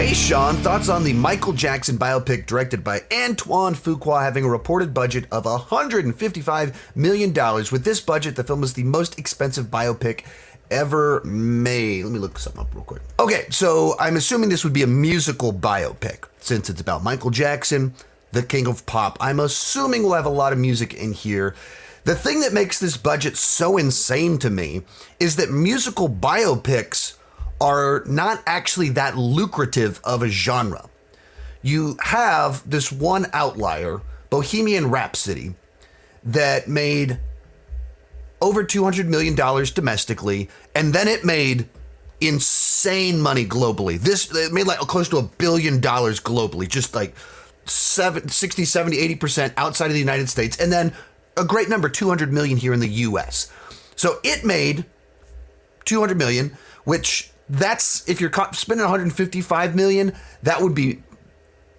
Hey Sean, thoughts on the Michael Jackson biopic directed by Antoine Fuqua having a reported budget of $155 million. With this budget, the film is the most expensive biopic ever made. Let me look something up real quick. Okay, so I'm assuming this would be a musical biopic since it's about Michael Jackson, the king of pop. I'm assuming we'll have a lot of music in here. The thing that makes this budget so insane to me is that musical biopics are not actually that lucrative of a genre. You have this one outlier, Bohemian Rhapsody, that made over $200 million domestically, and then it made insane money globally. It made like close to $1 billion globally, just like 60, 70, 80% outside of the United States, and then a great number, 200 million here in the US. So it made 200 million, which that's, if you're spending 155 million, that would be,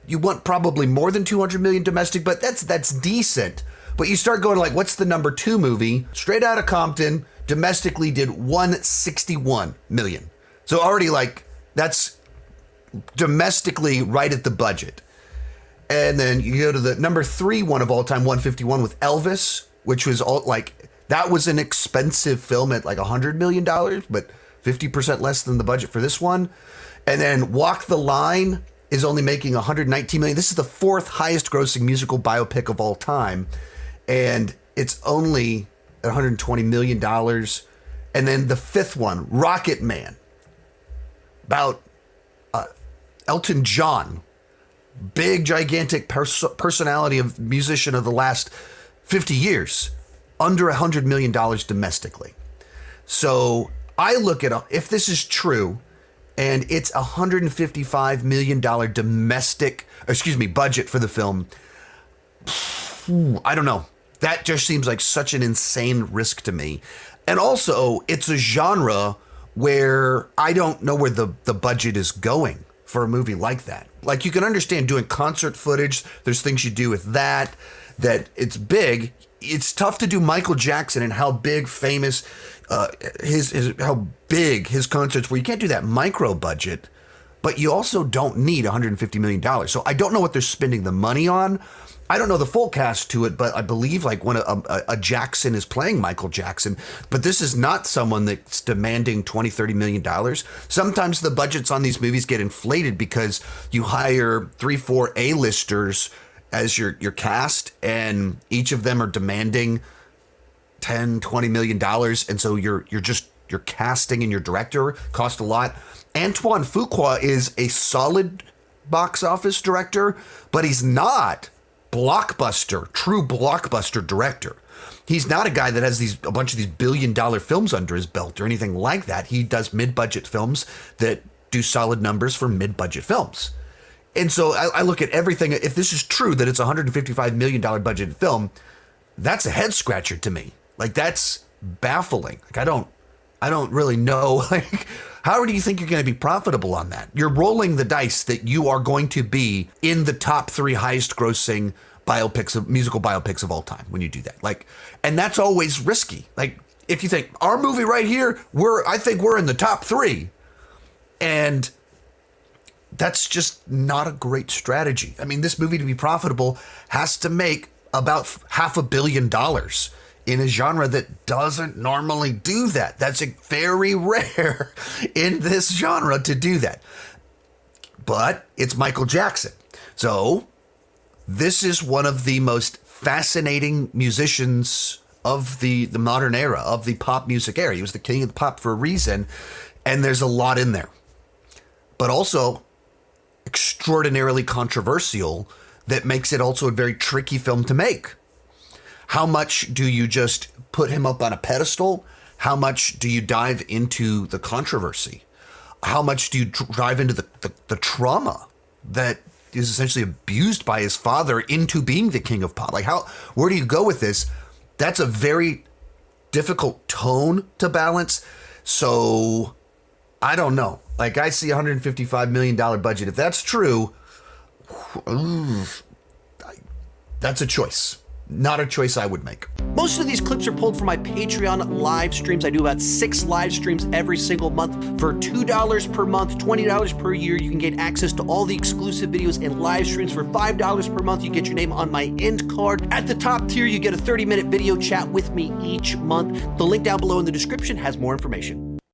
you want probably more than 200 million domestic, but that's decent. But you start going like, what's the number two movie? Straight Outta Compton domestically did 161 million. So already like, that's domestically right at the budget. And then you go to the number three one of all time, 151 with Elvis, which was all like, that was an expensive film at like $100 million, but 50% less than the budget for this one. And then Walk the Line is only making 119 million. This is the fourth highest grossing musical biopic of all time. And it's only $120 million. And then the fifth one, Rocket Man, about Elton John, big, gigantic personality of musician of the last 50 years, under $100 million domestically. So I look at, if this is true, and it's $155 million budget for the film, I don't know. That just seems like such an insane risk to me. And also, it's a genre where I don't know where the budget is going for a movie like that. Like, you can understand doing concert footage. There's things you do with that it's big. It's tough to do Michael Jackson and how big famous how big his concerts were. You can't do that micro budget, but you also don't need $150 million. So I don't know what they're spending the money on. I don't know the full cast to it, but I believe like when a Jackson is playing Michael Jackson, but this is not someone that's demanding $20, $30 million. Sometimes the budgets on these movies get inflated because you hire 3-4 A-listers as your cast, and each of them are demanding $10, $20 million. And so your casting and your director cost a lot. Antoine Fuqua is a solid box office director, but he's not true blockbuster director. He's not a guy that has a bunch of these $1 billion films under his belt or anything like that. He does mid-budget films that do solid numbers for mid-budget films. And so I look at everything. If this is true that it's a $155 million budgeted film, that's a head scratcher to me. Like, that's baffling. Like, I don't really know. Like, how do you think you're going to be profitable on that? You're rolling the dice that you are going to be in the top 3 highest grossing musical biopics of all time when you do that. Like, and that's always risky. Like, if you think our movie right here, I think we're in the top 3, and that's just not a great strategy. I mean, this movie to be profitable has to make about $500 million in a genre that doesn't normally do that. That's very rare in this genre to do that. But it's Michael Jackson. So this is one of the most fascinating musicians of the modern era, of the pop music era. He was the king of the pop for a reason, and there's a lot in there. But also extraordinarily controversial that makes it also a very tricky film to make. How much do you just put him up on a pedestal? How much do you dive into the controversy? How much do you dive into the trauma that is essentially abused by his father into being the king of pop? Like, where do you go with this? That's a very difficult tone to balance. So I don't know. Like, I see $155 million budget. If that's true, that's a choice. not a choice I would make. Most of these clips are pulled from my Patreon live streams. I do about 6 live streams every single month. For $2 per month, $20 per year, you can get access to all the exclusive videos and live streams. For $5 per month, you get your name on my end card. At the top tier, you get a 30-minute video chat with me each month. The link down below in the description has more information.